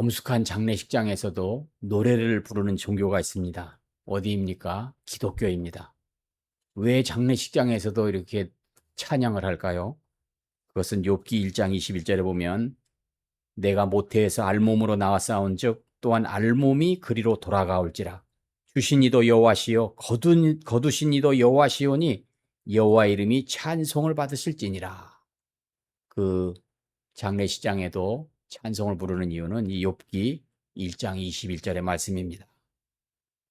엄숙한 장례식장에서도 노래를 부르는 종교가 있습니다. 어디입니까? 기독교입니다. 왜 장례식장에서도 이렇게 찬양을 할까요? 그것은 욥기 1장 21절에 보면 내가 모태에서 알몸으로 나와 싸운즉 또한 알몸이 그리로 돌아가올지라 주신 이도 여호와시요 거두신 이도 여호와시오니 여호와 이름이 찬송을 받으실지니라. 그 장례식장에도 찬송을 부르는 이유는 이 욥기 1장 21절의 말씀입니다.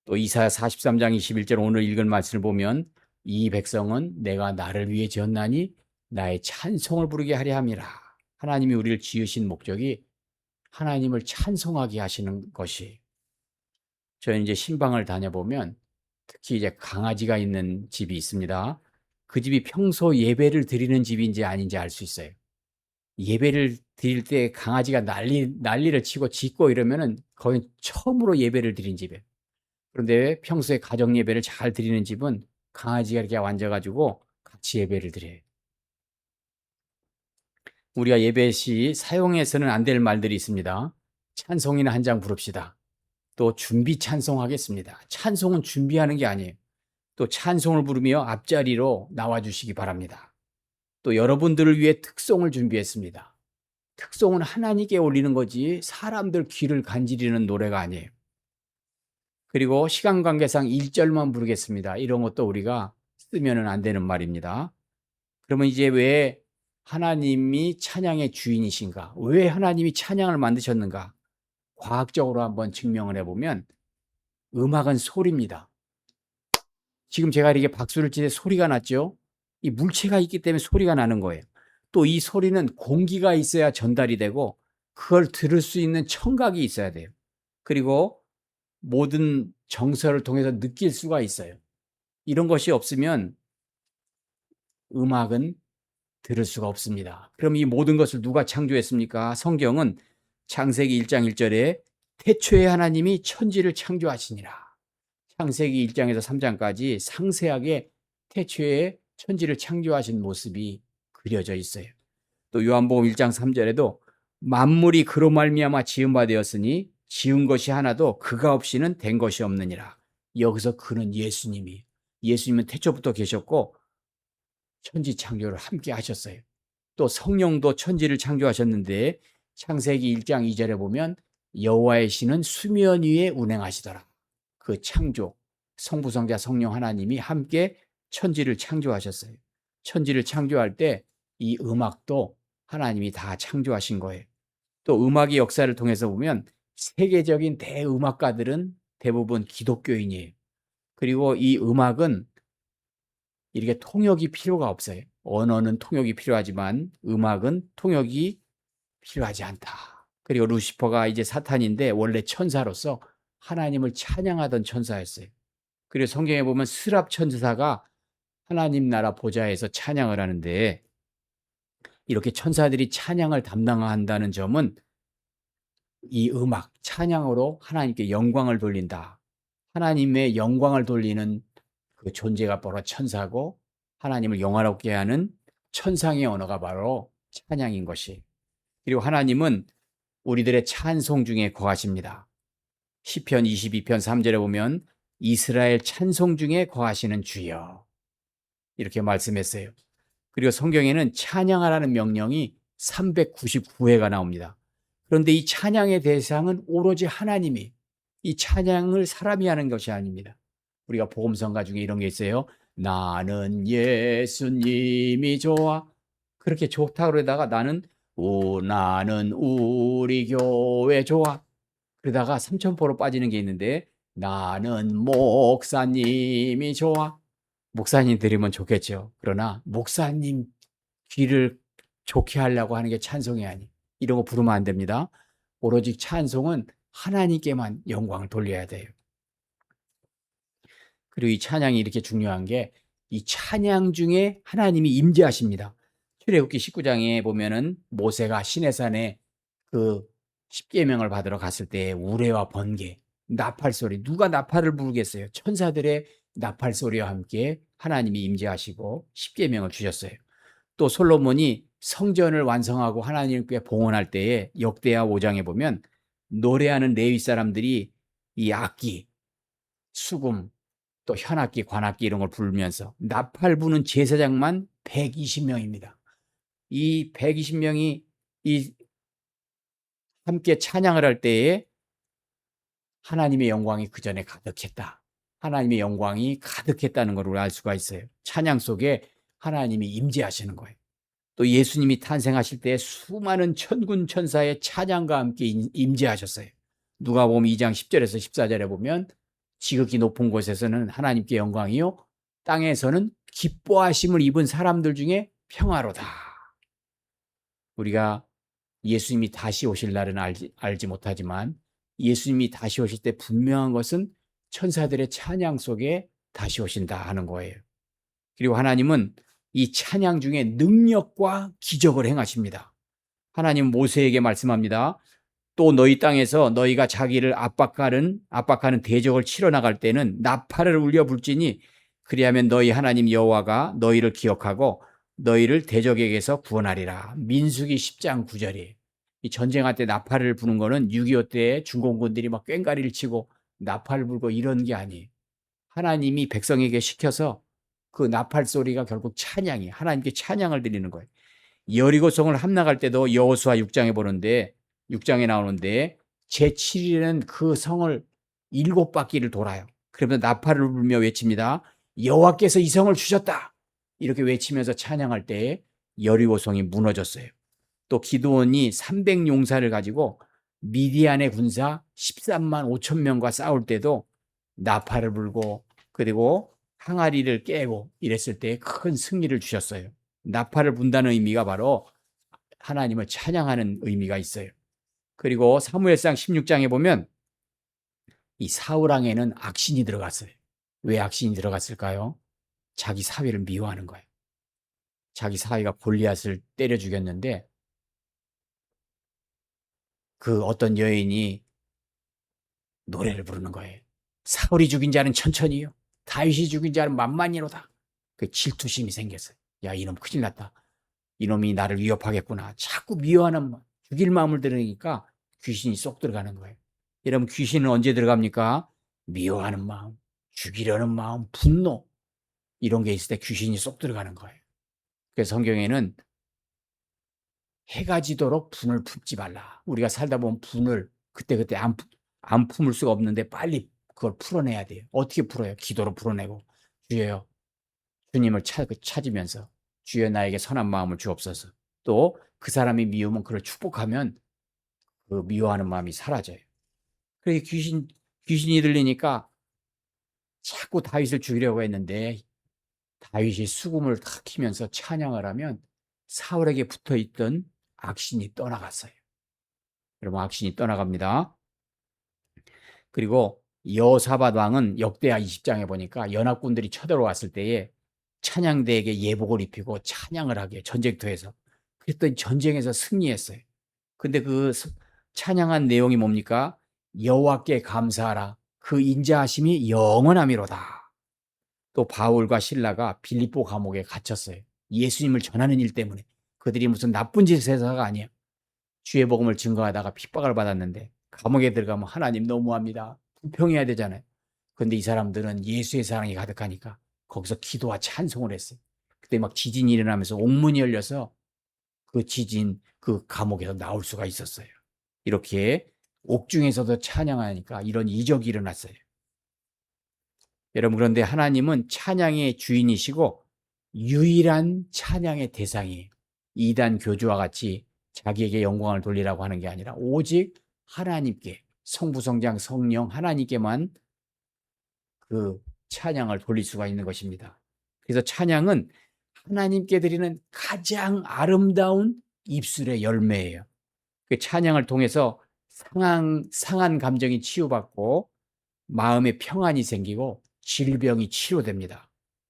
또 이사야 43장 21절 오늘 읽은 말씀을 보면 이 백성은 내가 나를 위해 지었나니 나의 찬송을 부르게 하려 함이라. 하나님이 우리를 지으신 목적이 하나님을 찬송하게 하시는 것이. 저는 이제 신방을 다녀보면 특히 이제 강아지가 있는 집이 있습니다. 그 집이 평소 예배를 드리는 집인지 아닌지 알 수 있어요. 예배를 드릴 때 강아지가 난리를 치고 짖고 이러면은 거의 처음으로 예배를 드린 집이에요. 그런데 평소에 가정 예배를 잘 드리는 집은 강아지가 이렇게 앉아 가지고 같이 예배를 드려요. 우리가 예배 시 사용해서는 안 될 말들이 있습니다. 찬송이나 한 장 부릅시다. 또 준비 찬송하겠습니다. 찬송은 준비하는 게 아니에요. 또 찬송을 부르며 앞자리로 나와 주시기 바랍니다. 또 여러분들을 위해 특송을 준비했습니다. 특송은 하나님께 올리는 거지 사람들 귀를 간지리는 노래가 아니에요. 그리고 시간 관계상 1절만 부르겠습니다. 이런 것도 우리가 쓰면은 안 되는 말입니다. 그러면 이제 왜 하나님이 찬양의 주인이신가? 왜 하나님이 찬양을 만드셨는가? 과학적으로 한번 증명을 해보면 음악은 소리입니다. 지금 제가 이렇게 박수를 칠 때 소리가 났죠? 이 물체가 있기 때문에 소리가 나는 거예요. 또 이 소리는 공기가 있어야 전달이 되고 그걸 들을 수 있는 청각이 있어야 돼요. 그리고 모든 정서를 통해서 느낄 수가 있어요. 이런 것이 없으면 음악은 들을 수가 없습니다. 그럼 이 모든 것을 누가 창조했습니까? 성경은 창세기 1장 1절에 태초에 하나님이 천지를 창조하시니라. 창세기 1장에서 3장까지 상세하게 태초에 천지를 창조하신 모습이 그려져 있어요. 또 요한복음 1장 3절에도 만물이 그로 말미암아 지은 바 되었으니 지은 것이 하나도 그가 없이는 된 것이 없느니라. 여기서 그는 예수님은 태초부터 계셨고 천지 창조를 함께 하셨어요. 또 성령도 천지를 창조하셨는데 창세기 1장 2절에 보면 여호와의 신은 수면 위에 운행하시더라. 그 창조, 성부, 성자, 성령 하나님이 함께 천지를 창조하셨어요. 천지를 창조할 때 이 음악도 하나님이 다 창조하신 거예요. 또 음악의 역사를 통해서 보면 세계적인 대음악가들은 대부분 기독교인이에요. 그리고 이 음악은 이렇게 통역이 필요가 없어요. 언어는 통역이 필요하지만 음악은 통역이 필요하지 않다. 그리고 루시퍼가 이제 사탄인데 원래 천사로서 하나님을 찬양하던 천사였어요. 그리고 성경에 보면 스랍 천사가 하나님 나라 보좌에서 찬양을 하는데 이렇게 천사들이 찬양을 담당한다는 점은 이 음악, 찬양으로 하나님께 영광을 돌린다. 하나님의 영광을 돌리는 그 존재가 바로 천사고 하나님을 영화롭게 하는 천상의 언어가 바로 찬양인 것이. 그리고 하나님은 우리들의 찬송 중에 거하십니다. 시편 22편 3절에 보면 이스라엘 찬송 중에 거하시는 주여 이렇게 말씀했어요. 그리고 성경에는 찬양하라는 명령이 399회가 나옵니다. 그런데 이 찬양의 대상은 오로지 하나님이, 이 찬양을 사람이 하는 것이 아닙니다. 우리가 복음성가 중에 이런 게 있어요. 나는 예수님이 좋아. 그렇게 좋다고 그러다가 나는 우리 교회 좋아. 그러다가 삼천포로 빠지는 게 있는데 나는 목사님이 좋아. 목사님 들으면 좋겠죠. 그러나 목사님 귀를 좋게 하려고 하는 게 찬송이 아니. 이런 거 부르면 안 됩니다. 오로지 찬송은 하나님께만 영광을 돌려야 돼요. 그리고 이 찬양이 이렇게 중요한 게 이 찬양 중에 하나님이 임재하십니다. 출애굽기 19장에 보면은 모세가 시내산에 그 십계명을 받으러 갔을 때 우레와 번개, 나팔 소리, 누가 나팔을 부르겠어요? 천사들의 나팔 소리와 함께 하나님이 임재하시고 십계명을 주셨어요. 또 솔로몬이 성전을 완성하고 하나님께 봉헌할 때에 역대하 5장에 보면 노래하는 레위 사람들이 이 악기, 수금, 또 현악기, 관악기 이런 걸 부르면서 나팔 부는 제사장만 120명입니다. 이 120명이 이 함께 찬양을 할 때에 하나님의 영광이 그 전에 가득했다. 하나님의 영광이 가득했다는 걸 알 수가 있어요. 찬양 속에 하나님이 임재하시는 거예요. 또 예수님이 탄생하실 때 수많은 천군 천사의 찬양과 함께 임재하셨어요. 누가복음 2장 10절에서 14절에 보면 지극히 높은 곳에서는 하나님께 영광이요 땅에서는 기뻐하심을 입은 사람들 중에 평화로다. 우리가 예수님이 다시 오실 날은 알지 못하지만 예수님이 다시 오실 때 분명한 것은 천사들의 찬양 속에 다시 오신다 하는 거예요. 그리고 하나님은 이 찬양 중에 능력과 기적을 행하십니다. 하나님 모세에게 말씀합니다. 또 너희 땅에서 너희가 자기를 압박하는 대적을 치러 나갈 때는 나팔을 울려 불지니 그리하면 너희 하나님 여호와가 너희를 기억하고 너희를 대적에게서 구원하리라. 민수기 10장 9절이에요. 이 전쟁할 때 나팔을 부는 거는 6.25 때 중공군들이 막 꽹과리를 치고 나팔을 불고 이런 게 아니에요. 하나님이 백성에게 시켜서 그 나팔 소리가 결국 찬양이 하나님께 찬양을 드리는 거예요. 여리고성을 함락할 때도 여호수아 6장에 나오는데 제7일에는 그 성을 7바퀴를 돌아요. 그러면 나팔을 불며 외칩니다. 여호와께서 이 성을 주셨다. 이렇게 외치면서 찬양할 때 여리고성이 무너졌어요. 또 기드온이 300용사를 가지고 미디안의 군사 13만 5천 명과 싸울 때도 나팔을 불고 그리고 항아리를 깨고 이랬을 때 큰 승리를 주셨어요. 나팔을 분다는 의미가 바로 하나님을 찬양하는 의미가 있어요. 그리고 사무엘상 16장에 보면 이 사울왕에는 악신이 들어갔어요. 왜 악신이 들어갔을까요? 자기 사위를 미워하는 거예요. 자기 사위가 골리앗을 때려 죽였는데 그 어떤 여인이 노래를 부르는 거예요. 사울이 죽인 자는 천천히요. 다윗이 죽인 자는 만만히로다. 그 질투심이 생겼어요. 야, 이놈 큰일 났다. 이놈이 나를 위협하겠구나. 자꾸 미워하는 죽일 마음을 들으니까 귀신이 쏙 들어가는 거예요. 여러분 귀신은 언제 들어갑니까? 미워하는 마음, 죽이려는 마음, 분노 이런 게 있을 때 귀신이 쏙 들어가는 거예요. 그래서 성경에는 해가 지도록 분을 품지 말라. 우리가 살다 보면 분을 그때그때 안 품을 수가 없는데 빨리 그걸 풀어내야 돼요. 어떻게 풀어요? 기도로 풀어내고 주여요. 주님을 찾으면서 주여 나에게 선한 마음을 주옵소서. 또 그 사람이 미우면 그걸 축복하면 그 미워하는 마음이 사라져요. 그래서 귀신이 들리니까 자꾸 다윗을 죽이려고 했는데 다윗이 수금을 탁 키면서 찬양을 하면 사울에게 붙어있던 악신이 떠나갔어요. 여러분 악신이 떠나갑니다. 그리고 여호사밧 왕은 역대하 20장에 보니까 연합군들이 쳐들어왔을 때에 찬양대에게 예복을 입히고 찬양을 하게 전쟁터에서 그랬더니 전쟁에서 승리했어요. 근데 그 찬양한 내용이 뭡니까? 여호와께 감사하라. 그 인자하심이 영원하미로다. 또 바울과 실라가 빌립보 감옥에 갇혔어요. 예수님을 전하는 일 때문에. 그들이 무슨 나쁜 짓을 해서가 아니에요. 주의 복음을 증거하다가 핍박을 받았는데 감옥에 들어가면 하나님 너무합니다. 불평해야 되잖아요. 근데 이 사람들은 예수의 사랑이 가득하니까 거기서 기도와 찬송을 했어요. 그때 막 지진이 일어나면서 옥문이 열려서 그 감옥에서 나올 수가 있었어요. 이렇게 옥중에서도 찬양하니까 이런 이적이 일어났어요. 여러분 그런데 하나님은 찬양의 주인이시고 유일한 찬양의 대상이에요. 이단 교주와 같이 자기에게 영광을 돌리라고 하는 게 아니라 오직 하나님께 성부 성장 성령 하나님께만 그 찬양을 돌릴 수가 있는 것입니다. 그래서 찬양은 하나님께 드리는 가장 아름다운 입술의 열매예요. 그 찬양을 통해서 상한 감정이 치유받고 마음의 평안이 생기고 질병이 치료됩니다.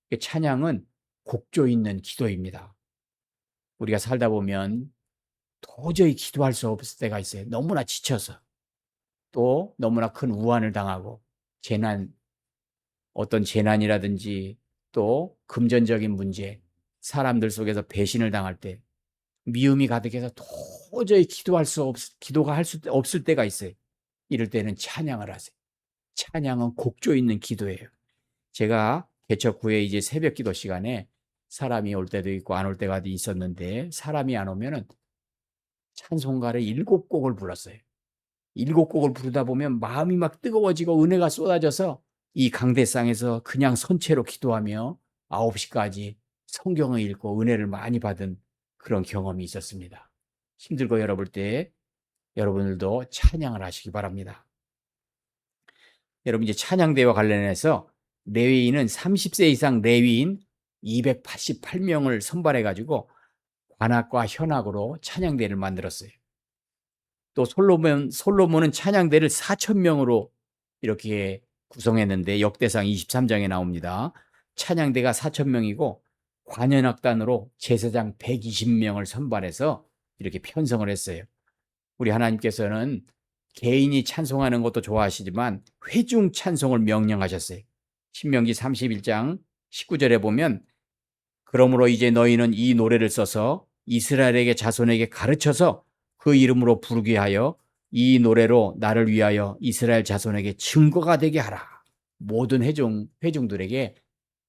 그 찬양은 곡조 있는 기도입니다. 우리가 살다 보면 도저히 기도할 수 없을 때가 있어요. 너무나 지쳐서 또 너무나 큰 우환을 당하고 어떤 재난이라든지 또 금전적인 문제, 사람들 속에서 배신을 당할 때 미움이 가득해서 도저히 기도가 할 수 없을 때가 있어요. 이럴 때는 찬양을 하세요. 찬양은 곡조 있는 기도예요. 제가 개척 후에 이제 새벽 기도 시간에 사람이 올 때도 있고 안 올 때가 있었는데, 사람이 안 오면은 찬송가를 7곡을 불렀어요. 7곡을 부르다 보면 마음이 막 뜨거워지고 은혜가 쏟아져서 이 강대상에서 그냥 선체로 기도하며 9시까지 성경을 읽고 은혜를 많이 받은 그런 경험이 있었습니다. 힘들고 어려울 때 여러분들도 찬양을 하시기 바랍니다. 여러분, 이제 찬양대와 관련해서 레위인은 30세 이상 레위인 288명을 선발해 가지고 관악과 현악으로 찬양대를 만들었어요. 또 솔로몬은 찬양대를 4,000명으로 이렇게 구성했는데 역대상 23장에 나옵니다. 찬양대가 4,000명이고 관현악단으로 제사장 120명을 선발해서 이렇게 편성을 했어요. 우리 하나님께서는 개인이 찬송하는 것도 좋아하시지만 회중 찬송을 명령하셨어요. 신명기 31장 19절에 보면, 그러므로 이제 너희는 이 노래를 써서 이스라엘에게 자손에게 가르쳐서 그 이름으로 부르게 하여 이 노래로 나를 위하여 이스라엘 자손에게 증거가 되게 하라. 모든 회중들에게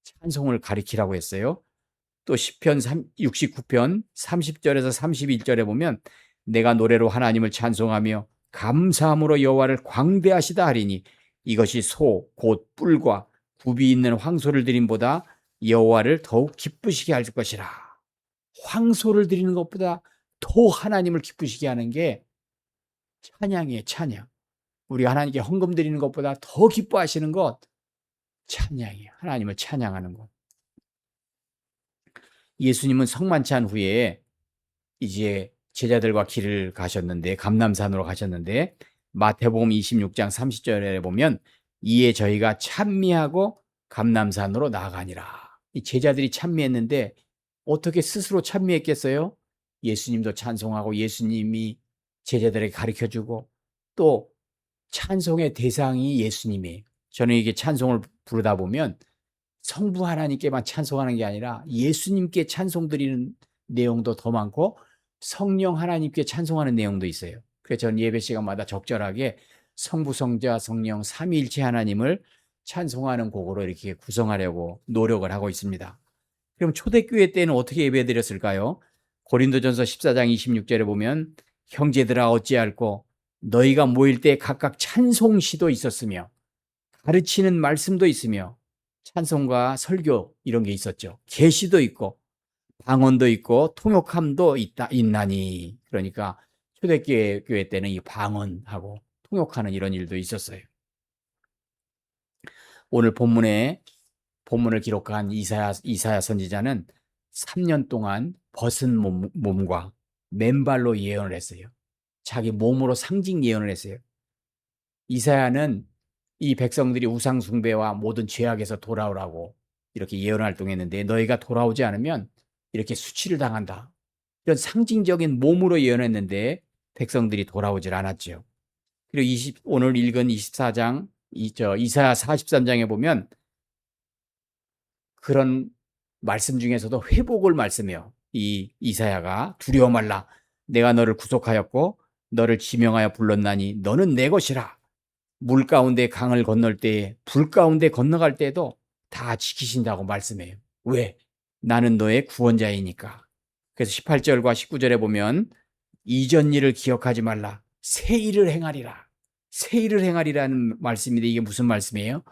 찬송을 가르치라고 했어요. 또 시편 69편 30절에서 31절에 보면, 내가 노래로 하나님을 찬송하며 감사함으로 여호와를 광대하시다 하리니 이것이 소 곧 뿔과 굽이 있는 황소를 드림보다 여호와를 더욱 기쁘시게 할 것이라. 황소를 드리는 것보다 더 하나님을 기쁘시게 하는 게 찬양이에요. 찬양. 우리가 하나님께 헌금 드리는 것보다 더 기뻐하시는 것 찬양이에요. 하나님을 찬양하는 것. 예수님은 성만찬 후에 이제 제자들과 길을 가셨는데, 감람산으로 가셨는데, 마태복음 26장 30절에 보면, 이에 저희가 찬미하고 감람산으로 나아가니라. 이 제자들이 찬미했는데 어떻게 스스로 찬미했겠어요? 예수님도 찬송하고 예수님이 제자들에게 가르쳐주고, 또 찬송의 대상이 예수님이에요. 저는 이게 찬송을 부르다 보면 성부 하나님께만 찬송하는 게 아니라 예수님께 찬송 드리는 내용도 더 많고 성령 하나님께 찬송하는 내용도 있어요. 그래서 저는 예배 시간마다 적절하게 성부, 성자, 성령 삼위일체 하나님을 찬송하는 곡으로 이렇게 구성하려고 노력을 하고 있습니다. 그럼 초대교회 때는 어떻게 예배드렸을까요? 고린도전서 14장 26절에 보면, 형제들아 어찌할꼬 너희가 모일 때 각각 찬송시도 있었으며 가르치는 말씀도 있으며 찬송과 설교 이런 게 있었죠. 계시도 있고 방언도 있고 통역함도 있나니. 그러니까 초대교회 때는 이 방언하고 통역하는 이런 일도 있었어요. 오늘 본문을 기록한 이사야 선지자는 3년 동안 벗은 몸과 맨발로 예언을 했어요. 자기 몸으로 상징 예언을 했어요. 이사야는 이 백성들이 우상 숭배와 모든 죄악에서 돌아오라고 이렇게 예언 활동했는데, 너희가 돌아오지 않으면 이렇게 수치를 당한다. 이런 상징적인 몸으로 예언했는데 백성들이 돌아오질 않았죠. 그리고 오늘 읽은 24장, 이사야 43장에 보면 그런 말씀 중에서도 회복을 말씀해요. 이 이사야가 두려워 말라. 내가 너를 구속하였고 너를 지명하여 불렀나니 너는 내 것이라. 물 가운데 강을 건널 때에 불 가운데 건너갈 때에도 다 지키신다고 말씀해요. 왜? 나는 너의 구원자이니까. 그래서 18절과 19절에 보면, 이전 일을 기억하지 말라. 새 일을 행하리라. 새 일을 행하리라는 말씀인데 이게 무슨 말씀이에요?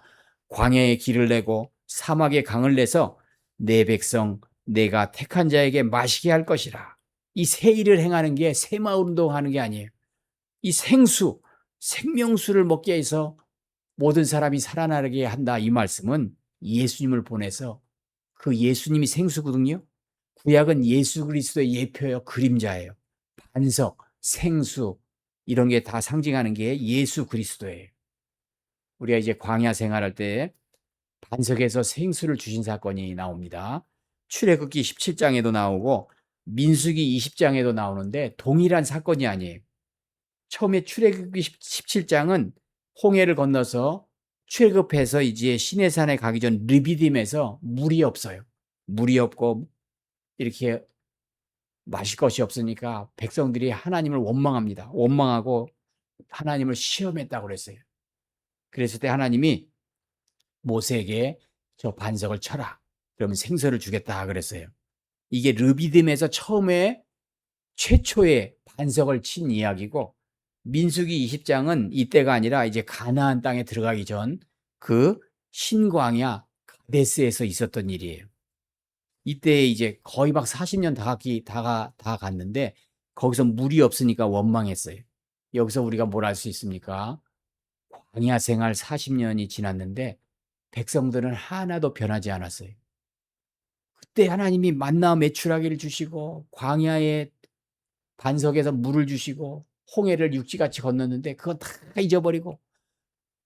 광야에 길을 내고 사막에 강을 내서 내 백성 내가 택한 자에게 마시게 할 것이라. 이 새 일을 행하는 게 새마을 운동하는 게 아니에요. 이 생명수를 먹게 해서 모든 사람이 살아나게 한다. 이 말씀은 예수님을 보내서, 그 예수님이 생수거든요. 구약은 예수 그리스도의 예표요, 그림자예요. 반석, 생수 이런 게 다 상징하는 게 예수 그리스도예요. 우리가 이제 광야 생활할 때 반석에서 생수를 주신 사건이 나옵니다. 출애굽기 17장에도 나오고 민수기 20장에도 나오는데 동일한 사건이 아니에요. 처음에 출애굽기 17장은 홍해를 건너서 출애굽해서 이제 시내산에 가기 전 르비딤에서 물이 없어요. 물이 없고 이렇게 마실 것이 없으니까 백성들이 하나님을 원망합니다. 원망하고 하나님을 시험했다고 그랬어요. 그랬을 때 하나님이 모세에게 저 반석을 쳐라. 그러면 생선을 주겠다 그랬어요. 이게 르비딤에서 처음에 최초의 반석을 친 이야기고, 민수기 20장은 이때가 아니라 이제 가나안 땅에 들어가기 전 그 신광야 가데스에서 있었던 일이에요. 이때 이제 거의 막 40년 다 갔는데 거기서 물이 없으니까 원망했어요. 여기서 우리가 뭘 알 수 있습니까? 광야 생활 40년이 지났는데 백성들은 하나도 변하지 않았어요. 그때 하나님이 만나 메추라기를 주시고 광야에 반석에서 물을 주시고 홍해를 육지같이 건넜는데 그건 다 잊어버리고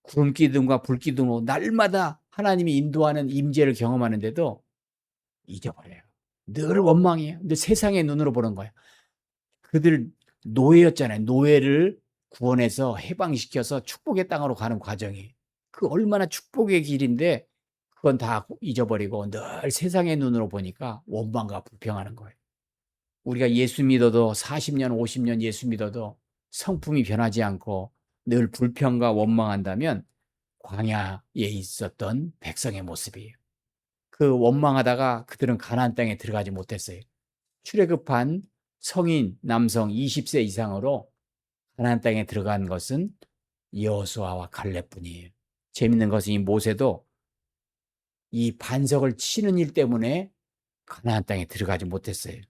구름 기둥과 불 기둥으로 날마다 하나님이 인도하는 임재를 경험하는데도 잊어버려요. 늘 원망이에요. 근데 세상의 눈으로 보는 거예요. 그들 노예였잖아요. 노예를 구원해서 해방시켜서 축복의 땅으로 가는 과정이, 그 얼마나 축복의 길인데 그건 다 잊어버리고 늘 세상의 눈으로 보니까 원망과 불평하는 거예요. 우리가 예수 믿어도 40년, 50년 예수 믿어도 성품이 변하지 않고 늘 불평과 원망한다면 광야에 있었던 백성의 모습이에요. 그 원망하다가 그들은 가나안 땅에 들어가지 못했어요. 출애굽한 성인 남성 20세 이상으로 가나안 땅에 들어간 것은 여호수아와 갈렙뿐이에요. 재밌는 것은 이 모세도 이 반석을 치는 일 때문에 가나안 땅에 들어가지 못했어요.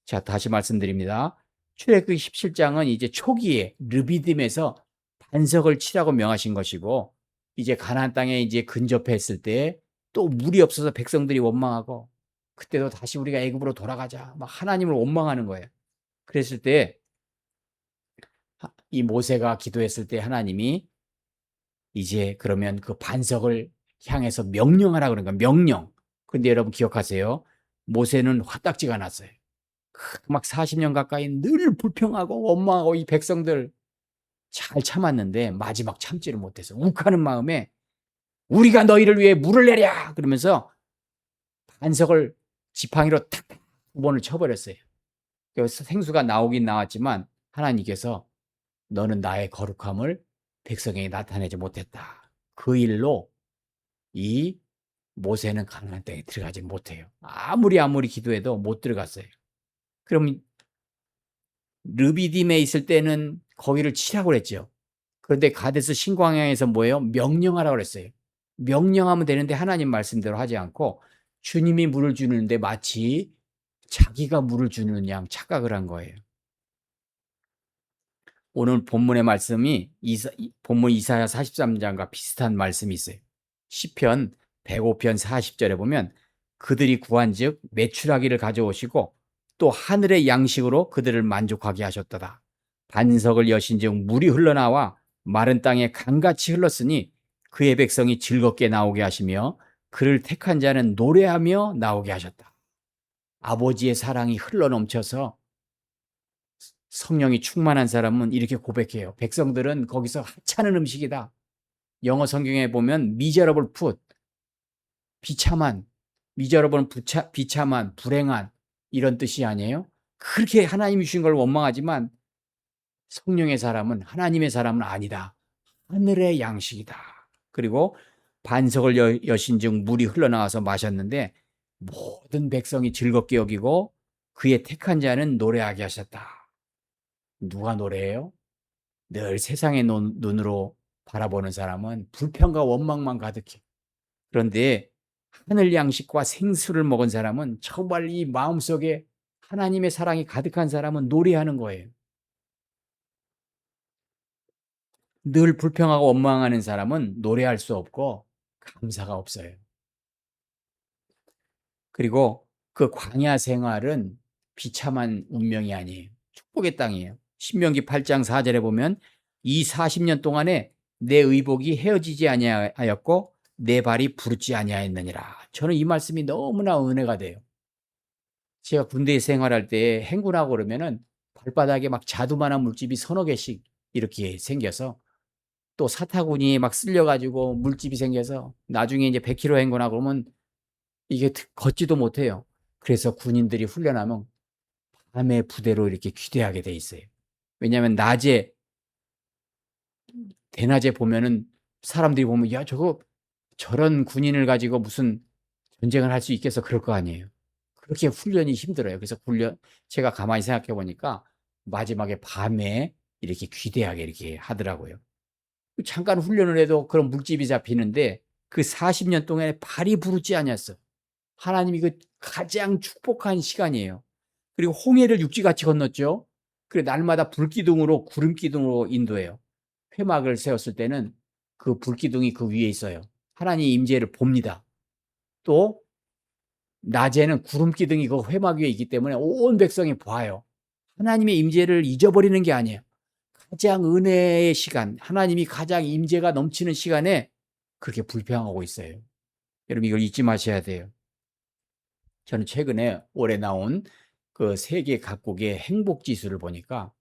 자, 다시 말씀드립니다. 출애굽기 17장은 이제 초기에 르비딤에서 반석을 치라고 명하신 것이고, 이제 가나안 땅에 이제 근접했을 때 또 물이 없어서 백성들이 원망하고, 그때도 다시 우리가 애굽으로 돌아가자 막 하나님을 원망하는 거예요. 그랬을 때 이 모세가 기도했을 때 하나님이 이제 그러면 그 반석을 향해서 명령하라 그런 거예요. 명령. 근데 여러분 기억하세요. 모세는 화딱지가 났어요. 막 40년 가까이 늘 불평하고 원망하고 이 백성들 잘 참았는데 마지막 참지를 못해서 욱하는 마음에 우리가 너희를 위해 물을 내랴 그러면서 반석을 지팡이로 탁탁 2번을 쳐버렸어요. 여기서 생수가 나오긴 나왔지만 하나님께서 너는 나의 거룩함을 백성에게 나타내지 못했다. 그 일로 이 모세는 가나안 땅에 들어가지 못해요. 아무리 기도해도 못 들어갔어요. 그럼 르비딤에 있을 때는 거기를 치라고 그랬죠. 그런데 가데스 신광야에서 뭐예요? 명령하라고 그랬어요. 명령하면 되는데 하나님 말씀대로 하지 않고 주님이 물을 주는데 마치 자기가 물을 주는 양 착각을 한 거예요. 오늘 본문의 말씀이 본문 이사야 43장과 비슷한 말씀이 있어요. 시편 105편 40절에 보면 그들이 구한즉 메추라기를 가져오시고 또 하늘의 양식으로 그들을 만족하게 하셨도다. 반석을 여신즉 물이 흘러나와 마른 땅에 강같이 흘렀으니 그의 백성이 즐겁게 나오게 하시며 그를 택한 자는 노래하며 나오게 하셨다. 아버지의 사랑이 흘러넘쳐서 성령이 충만한 사람은 이렇게 고백해요. 백성들은 거기서 하찮은 음식이다. 영어 성경에 보면 miserable food, 비참한, miserable은 비참한, 불행한 이런 뜻이 아니에요. 그렇게 하나님이 주신 걸 원망하지만 성령의 사람은, 하나님의 사람은 아니다. 하늘의 양식이다. 그리고 반석을 여신즉 물이 흘러나와서 마셨는데 모든 백성이 즐겁게 여기고 그의 택한 자는 노래하게 하셨다. 누가 노래해요? 늘 세상의 눈으로 바라보는 사람은 불평과 원망만 가득해. 그런데 하늘 양식과 생수를 먹은 사람은 정말 이 마음속에 하나님의 사랑이 가득한 사람은 노래하는 거예요. 늘 불평하고 원망하는 사람은 노래할 수 없고 감사가 없어요. 그리고 그 광야 생활은 비참한 운명이 아니에요. 축복의 땅이에요. 신명기 8장 4절에 보면 이 40년 동안에 내 의복이 헤어지지 아니하였고 내 발이 부르지 아니하였느니라. 저는 이 말씀이 너무나 은혜가 돼요. 제가 군대 생활할 때 행군하고 그러면은 발바닥에 막 자두만한 물집이 서너 개씩 이렇게 생겨서 또 사타구니에 막 쓸려가지고 물집이 생겨서 나중에 이제 100km 행군하고 그러면 이게 걷지도 못해요. 그래서 군인들이 훈련하면 밤에 부대로 이렇게 귀대하게 돼 있어요. 왜냐하면 낮에 대낮에 보면은 사람들이 보면 '야 저거 저런 군인을 가지고 무슨 전쟁을 할 수 있겠어?' 그럴 거 아니에요. 그렇게 훈련이 힘들어요. 그래서 제가 가만히 생각해 보니까 마지막에 밤에 이렇게 귀대하게 이렇게 하더라고요. 잠깐 훈련을 해도 그런 물집이 잡히는데 그 40년 동안에 발이 부르지 아니었어. 하나님이 그 가장 축복한 시간이에요. 그리고 홍해를 육지같이 건넜죠. 그리고 날마다 불기둥으로 구름기둥으로 인도해요. 회막을 세웠을 때는 그 불기둥이 그 위에 있어요. 하나님의 임재를 봅니다. 또 낮에는 구름기둥이 그 회막 위에 있기 때문에 온 백성이 봐요. 하나님의 임재를 잊어버리는 게 아니에요. 가장 은혜의 시간, 하나님이 가장 임재가 넘치는 시간에 그렇게 불평하고 있어요. 여러분 이걸 잊지 마셔야 돼요. 저는 최근에 올해 나온 그 세계 각국의 행복 지수를 보니까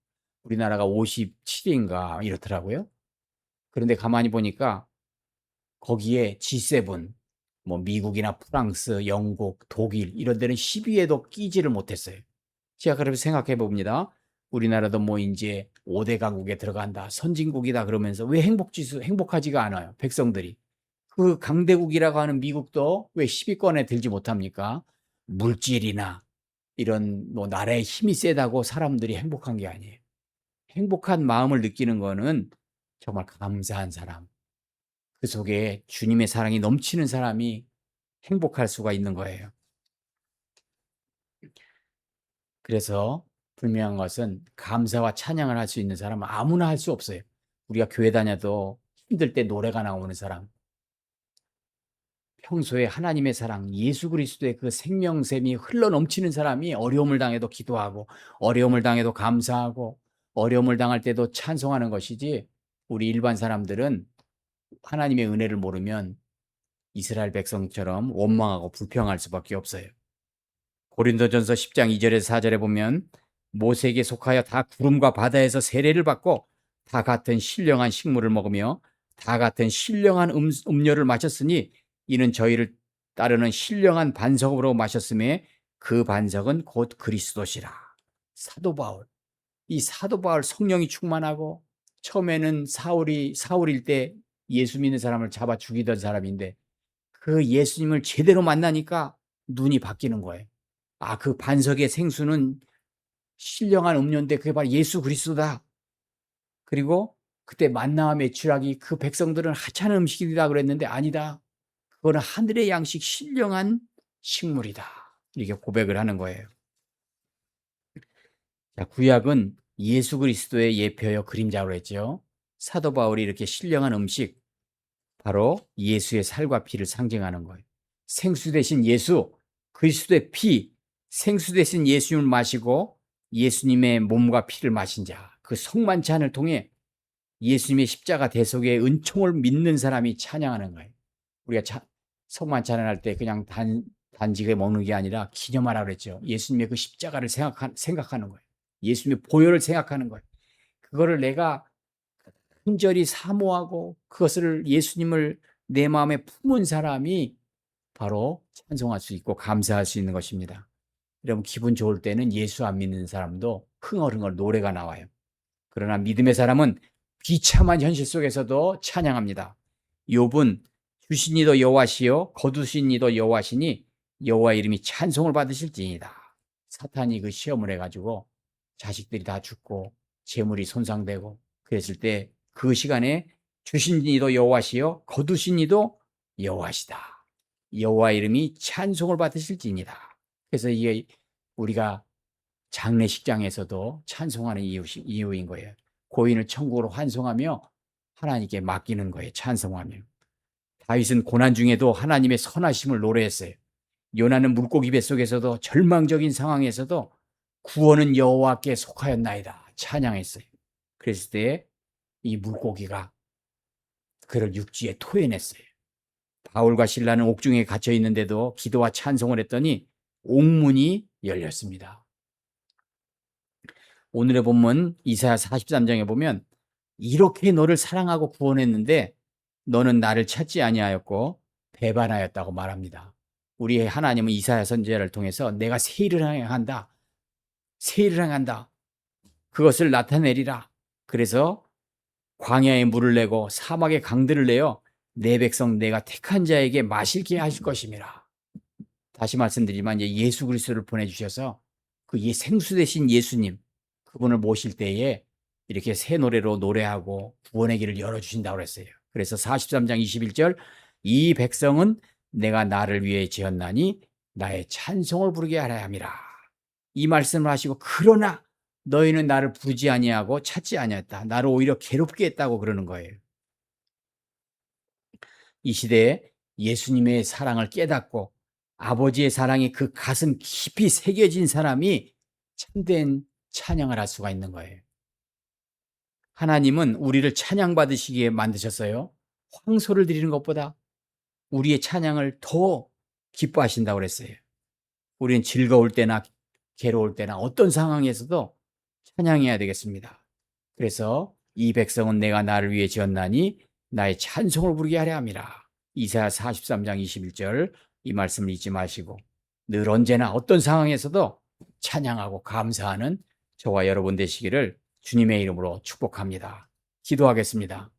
우리나라가 57인가 이렇더라고요. 그런데 가만히 보니까 거기에 G7, 뭐 미국이나 프랑스, 영국, 독일 이런 데는 10위에도 끼지를 못했어요. 제가 그래서 생각해 봅니다. 우리나라도 뭐 이제 5대 강국에 들어간다, 선진국이다 그러면서 왜 행복지수 행복하지가 않아요, 백성들이. 그 강대국이라고 하는 미국도 왜 10위권에 들지 못합니까? 물질이나 이런 뭐 나라의 힘이 세다고 사람들이 행복한 게 아니에요. 행복한 마음을 느끼는 거는 정말 감사한 사람, 그 속에 주님의 사랑이 넘치는 사람이 행복할 수가 있는 거예요. 그래서 분명한 것은 감사와 찬양을 할 수 있는 사람은 아무나 할 수 없어요. 우리가 교회 다녀도 힘들 때 노래가 나오는 사람, 평소에 하나님의 사랑, 예수 그리스도의 그 생명샘이 흘러넘치는 사람이 어려움을 당해도 기도하고 어려움을 당해도 감사하고 어려움을 당할 때도 찬송하는 것이지, 우리 일반 사람들은 하나님의 은혜를 모르면 이스라엘 백성처럼 원망하고 불평할 수밖에 없어요. 고린도전서 10장 2절에서 4절에 보면 모세에게 속하여 다 구름과 바다에서 세례를 받고 다 같은 신령한 식물을 먹으며 다 같은 신령한 음료를 마셨으니 이는 저희를 따르는 신령한 반석으로 마셨음에 그 반석은 곧 그리스도시라. 사도 바울, 이 사도 바울 성령이 충만하고 처음에는 사울일 때 예수 믿는 사람을 잡아 죽이던 사람인데 그 예수님을 제대로 만나니까 눈이 바뀌는 거예요. 아, 그 반석의 생수는 신령한 음료인데 그게 바로 예수 그리스도다. 그리고 그때 만나와 메추라기 그 백성들은 하찮은 음식이다 그랬는데 아니다. 그거는 하늘의 양식 신령한 식물이다. 이렇게 고백을 하는 거예요. 자, 구약은 예수 그리스도의 예표여 그림자로 했죠. 사도 바울이 이렇게 신령한 음식, 바로 예수의 살과 피를 상징하는 거예요. 생수 대신 예수, 그리스도의 피, 생수 대신 예수님을 마시고 예수님의 몸과 피를 마신 자, 그 성만찬을 통해 예수님의 십자가 대속의 은총을 믿는 사람이 찬양하는 거예요. 우리가 성만찬을 할 때 그냥 단지게 먹는 게 아니라 기념하라 그랬죠. 예수님의 그 십자가를 생각하는 거예요. 예수님의 보혈을 생각하는 거예요. 그거를 내가 흔절히 사모하고 그것을 예수님을 내 마음에 품은 사람이 바로 찬송할 수 있고 감사할 수 있는 것입니다. 여러분 기분 좋을 때는 예수 안 믿는 사람도 흥얼흥얼 노래가 나와요. 그러나 믿음의 사람은 비참한 현실 속에서도 찬양합니다. 욥은 주신 이도 여호와시요 거두신 이도 여호와시니 여호와 이름이 찬송을 받으실지니이다. 사탄이 그 시험을 해가지고 자식들이 다 죽고 재물이 손상되고 그랬을 때 그 시간에 주신 이도 여호와시요 거두신 이도 여호와시다. 여호와 이름이 찬송을 받으실지니이다. 그래서 이게 우리가 장례식장에서도 찬송하는 이유인 거예요. 고인을 천국으로 환송하며 하나님께 맡기는 거예요. 찬송하며. 다윗은 고난 중에도 하나님의 선하심을 노래했어요. 요나는 물고기 뱃속에서도 절망적인 상황에서도 구원은 여호와께 속하였나이다 찬양했어요. 그랬을 때 이 물고기가 그를 육지에 토해냈어요. 바울과 실라는 옥중에 갇혀 있는데도 기도와 찬송을 했더니 옥문이 열렸습니다. 오늘의 본문 이사야 43장에 보면 이렇게 너를 사랑하고 구원했는데 너는 나를 찾지 아니하였고 배반하였다고 말합니다. 우리의 하나님은 이사야 선지자를 통해서 내가 새 일을 행한다. 새 일을 행한다. 그것을 나타내리라. 그래서 광야에 물을 내고 사막에 강들을 내어 내 백성 내가 택한 자에게 마시게 하실 것임이라. 다시 말씀드리지만 이제 예수 그리스도를 보내주셔서 그 생수 되신 예수님 그분을 모실 때에 이렇게 새 노래로 노래하고 구원의 길을 열어주신다고 그랬어요. 그래서 43장 21절 이 백성은 내가 나를 위해 지었나니 나의 찬송을 부르게 하려 함이라. 이 말씀을 하시고 그러나 너희는 나를 부르지 아니하고 찾지 아니했다. 나를 오히려 괴롭게 했다고 그러는 거예요. 이 시대에 예수님의 사랑을 깨닫고 아버지의 사랑이 그 가슴 깊이 새겨진 사람이 참된 찬양을 할 수가 있는 거예요. 하나님은 우리를 찬양받으시기에 만드셨어요. 황소를 드리는 것보다 우리의 찬양을 더 기뻐하신다고 그랬어요. 우리는 즐거울 때나 괴로울 때나 어떤 상황에서도 찬양해야 되겠습니다. 그래서 이 백성은 내가 나를 위해 지었나니 나의 찬송을 부르게 하려 함이라. 이사야 43장 21절 이 말씀을 잊지 마시고 늘 언제나 어떤 상황에서도 찬양하고 감사하는 저와 여러분 되시기를 주님의 이름으로 축복합니다. 기도하겠습니다.